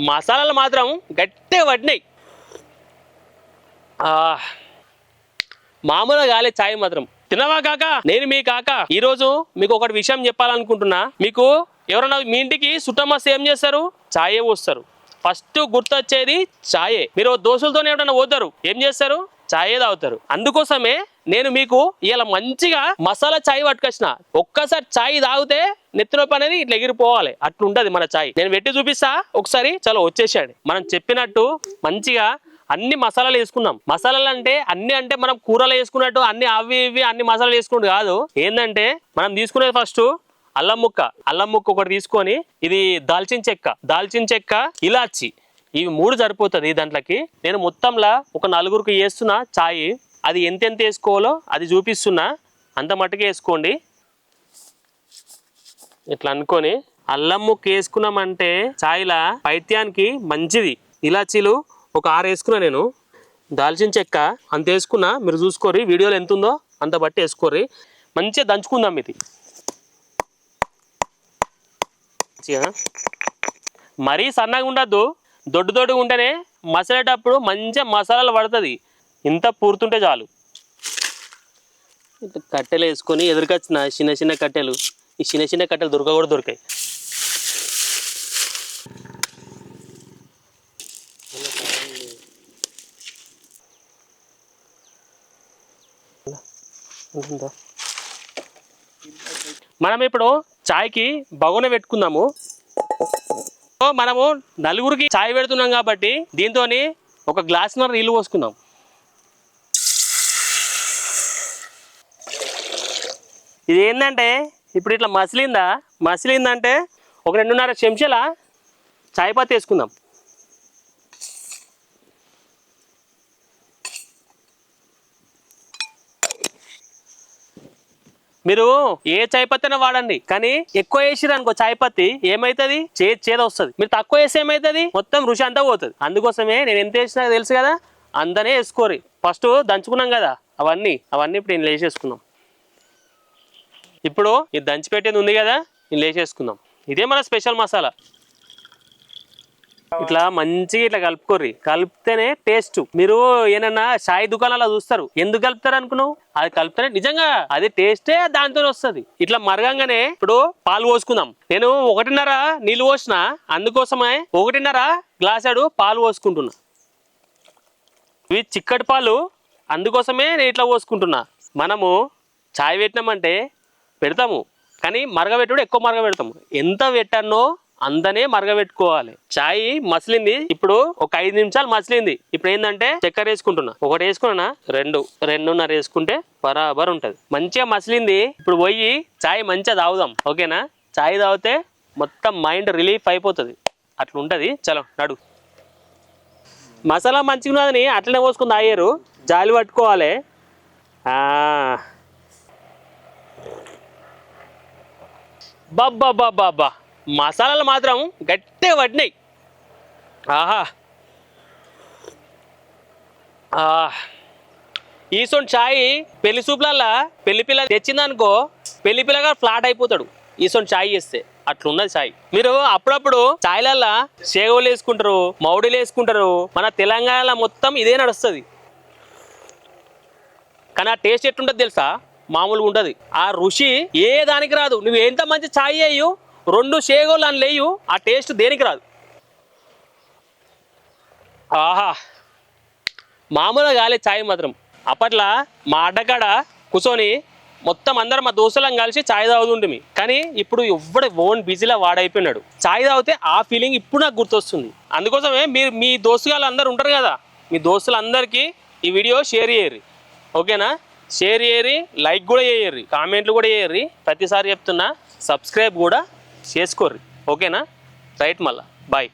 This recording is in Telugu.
మసాలాలు మాత్రం గట్టిగా పడినాయి. మామూలుగా కాలే చాయ్ మాత్రం. తినవా కాక, నేను మీ కాక ఈరోజు మీకు ఒకటి విషయం చెప్పాలనుకుంటున్నా. మీకు ఎవరన్నా మీ ఇంటికి చుట్టమస్తే ఏం చేస్తారు? చాయే పోస్తారు. ఫస్ట్ గుర్తొచ్చేది చాయే. మీరు దోస్తులతోనే ఎవరైనా పోతారు, ఏం చేస్తారు? చాయే తాగుతారు. అందుకోసమే నేను మీకు ఇలా మంచిగా మసాలా చాయ్ పట్టుకొచ్చిన. ఒక్కసారి చాయ్ తాగితే నెత్తినొప్పి అనేది ఇట్లా ఎగిరిపోవాలి, అట్లుంటది మన చాయ్. నేను పెట్టి చూపిస్తా ఒకసారి. చలో వచ్చేసాడు. మనం చెప్పినట్టు మంచిగా అన్ని మసాలాలు వేసుకున్నాం. మసాలాలు అంటే అన్ని అంటే మనం కూరలు వేసుకున్నట్టు అన్ని అవి ఇవి అన్ని మసాలాలు వేసుకున్నట్టు కాదు. ఏంటంటే మనం తీసుకునేది ఫస్ట్ అల్లం ముక్క ఒకటి తీసుకొని, ఇది దాల్చిన చెక్క, ఇలాచి, ఇవి 3 సరిపోతుంది దాంట్లోకి. నేను మొత్తంలా ఒక 4గురికి వేస్తున్నా చాయ్. అది ఎంతెంత వేసుకోవాలో అది చూపిస్తున్నా, అంత మట్టుకే వేసుకోండి. ఇట్లా అనుకొని అల్లం ముక్క వేసుకున్నామంటే చాయ్లా పైత్యానికి మంచిది. ఇలాచీలు ఒక 6 వేసుకున్నా నేను. దాల్చిన చెక్క అంత వేసుకున్నా, మీరు చూసుకోర్రి వీడియోలో ఎంత ఉందో అంత బట్టి వేసుకోర్రి. మంచిగా దంచుకుందాం. ఇది మరీ సన్నగా ఉండద్దు, దొడ్డుగా ఉంటేనే మసాలేటప్పుడు మంచిగా మసాలాలు పడుతుంది. ఇంత పూర్తుంటే చాలు. కట్టెలు వేసుకొని ఎదురుకొచ్చిన చిన్న కట్టెలు. ఈ చిన్న కట్టెలు దొరకాయి. మనం ఇప్పుడు చాయ్కి బగోన పెట్టుకుందాము. మనము 4గురికి చాయ్ పెడుతున్నాం కాబట్టి దీంతో ఒక గ్లాసున్నర నీళ్ళు పోసుకుందాం. ఇది ఏంటంటే ఇప్పుడు ఇట్లా మసిలిందంటే ఒక 2.5 చెంచాల చాయ్ పత్తి వేసుకుందాం. మీరు ఏ చాయ్ పత్తి అయినా వాడండి, కానీ ఎక్కువ వేసిరు అనుకో చాయ్ పత్తి ఏమవుతుంది? చేదు వస్తుంది. మీరు తక్కువ వేస్తే ఏమవుతుంది? మొత్తం రుచి అంతా పోతుంది. అందుకోసమే నేను ఎంత వేసినా తెలుసు కదా, అంతనే వేసుకోరి. ఫస్ట్ దంచుకున్నాం కదా అవన్నీ ఇప్పుడు నేను వేసేసుకున్నాం. ఇప్పుడు ఇది దంచి పెట్టేది ఉంది కదా, నేను వేసేసుకుందాం. ఇదే మన స్పెషల్ మసాలా. ఇట్లా మంచిగా ఇట్లా కలుపుకోర్రి. కలిపితేనే టేస్ట్. మీరు ఏమన్నా చాయ్ దుకాణాల్లో చూస్తారు, ఎందుకు కలుపుతారు అనుకున్నావు? అది కలిపితేనే నిజంగా అది టేస్టే దాంతో వస్తుంది. ఇట్లా మరగంగానే ఇప్పుడు పాలు పోసుకుందాం. నేను 1.5 నీళ్ళు పోసిన, అందుకోసమే 1.5 గ్లాసాడు పాలు పోసుకుంటున్నా. ఇవి చిక్కటి పాలు, అందుకోసమే నేను ఇట్లా పోసుకుంటున్నా. మనము చాయ్ పెట్టినామంటే పెడతాము, కానీ మరగబెట్టుడు ఎక్కువ మరగబెడతాము. ఎంత పెట్టానో అంతనే మరగబెట్టుకోవాలి. చాయ్ మసిలింది, ఇప్పుడు ఒక 5 నిమిషాలు మసిలింది. ఇప్పుడు ఏంటంటే చక్కెర వేసుకుంటున్నా. 1 వేసుకున్నా, 2.5 వేసుకుంటే బరాబర్ ఉంటుంది. మంచిగా మసిలింది. ఇప్పుడు పోయి చాయ్ మంచిగా తాగుదాం. ఓకేనా? చాయ్ తాగితే మొత్తం మైండ్ రిలీఫ్ అయిపోతుంది. అట్లా ఉంటుంది. చలో నడు. మసాలా మంచిగా ఉన్నదని అట్లనే పోసుకుని తాగారు. జాలి పట్టుకోవాలి. బాబ్బా మసాలాలు మాత్రం గట్టిగా పడినాయి. ఈసొంటి చాయ్ పెళ్లి సూపులల్లా పెళ్లి పిల్ల తెచ్చిందనుకో, పెళ్లి పిల్లగా ఫ్లాట్ అయిపోతాడు ఈసొంటి చాయ్ చేస్తే. అట్లున్నది చాయ్. మీరు అప్పుడప్పుడు చాయ్లల్లా సేగోలు వేసుకుంటారు, మౌడీలు వేసుకుంటారు. మన తెలంగాణలో మొత్తం ఇదే నడుస్తుంది. కానీ ఆ టేస్ట్ ఎట్లుంటుంది తెలుసా? మామూలుగా ఉంటుంది. ఆ రుచి ఏ దానికి రాదు. నువ్వు ఎంత మంచి చాయ్ అయ్యు, 2 సేగోళ్ళు అని లేయు, ఆ టేస్ట్ దేనికి రాదు. మామూలుగా కాలే చాయ్ మాత్రం. అప్పట్లో మా అడ్డకాడ కూర్చొని మొత్తం అందరం మా దోస్తులం కలిసి చాయ్ తాగుతుంటిమి. కానీ ఇప్పుడు ఎవ్వడు ఓన్ బిజీలా వాడైపోయినాడు. చాయ్ తాగితే ఆ ఫీలింగ్ ఇప్పుడు నాకు గుర్తొస్తుంది. అందుకోసమే మీరు మీ దోస్తుగాళ్ళు అందరు ఉంటారు కదా, మీ దోస్తులందరికీ ఈ వీడియో షేర్ చేయరు. ఓకేనా? షేర్ చేయరి, లైక్ కూడా చేయర్రి, కామెంట్లు కూడా చేయర్రి. ప్రతిసారి చెప్తున్నా, సబ్స్క్రైబ్ కూడా చేసుకోర్రి. ఓకేనా? రైట్, మళ్ళా బాయ్.